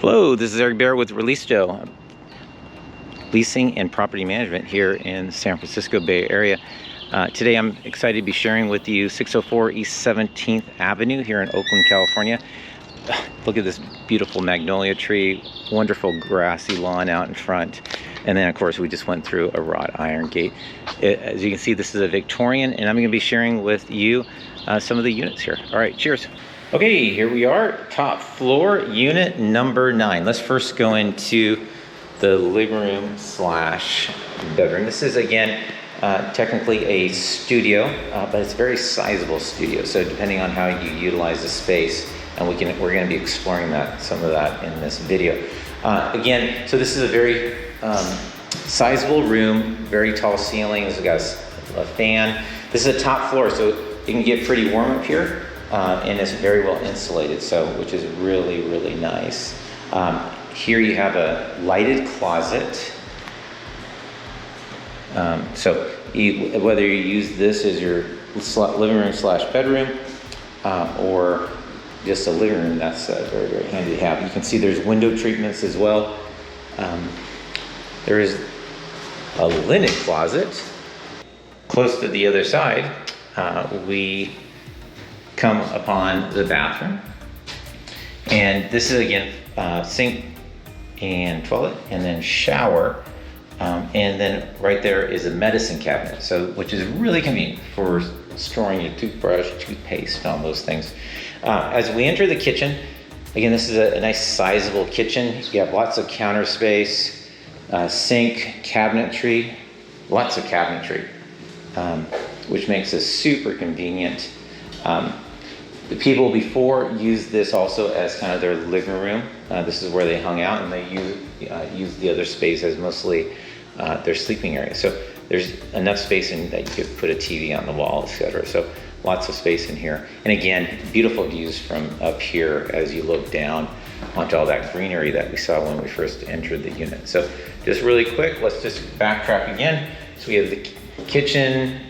Hello, this is Eric Bear with ReLISTO, leasing and property management here in the San Francisco Bay Area. Today I'm excited to be sharing with you 604 East 17th Avenue here in Oakland, California. Look at this beautiful magnolia tree, wonderful grassy lawn out in front. And then of course we just went through a wrought iron gate. As you can see, this is a Victorian, and I'm going to be sharing with you some of the units here. All right, cheers. Okay, here we are, top floor, unit number 9. Let's first go into the living room slash bedroom. This is, again, technically a studio, but it's a very sizable studio. So depending on how you utilize the space, and we're going to be exploring some of that in this video. Again, so this is a very sizable room, very tall ceilings. We've got a fan. This is a top floor, so it can get pretty warm up here. And it's very well insulated, which is really, really nice. Here you have a lighted closet. Whether you use this as your living room slash bedroom, or just a living room, that's very, very handy to have. You can see there's window treatments as well. There is a linen closet. Close to the other side, we come upon the bathroom, and this is again sink and toilet, and then shower, and then right there is a medicine cabinet, which is really convenient for storing your toothbrush, toothpaste, all those things. As we enter the kitchen, again, this is a nice sizable kitchen. You have lots of counter space, sink, cabinetry, lots of cabinetry, which makes this super convenient. The people before used this also as kind of their living room. This is where they hung out, and they used the other space as mostly their sleeping area. So there's enough space that you could put a TV on the wall, etc. So lots of space in here. And again, beautiful views from up here as you look down onto all that greenery that we saw when we first entered the unit. So just really quick, let's just backtrack again. So we have the kitchen,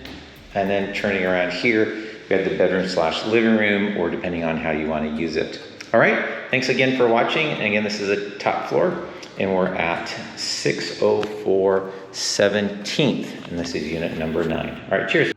and then turning around here, we have the bedroom slash living room, or depending on how you want to use it. All right, thanks again for watching. And again, this is a top floor, and we're at 604 17th, and this is unit number 9. All right, cheers.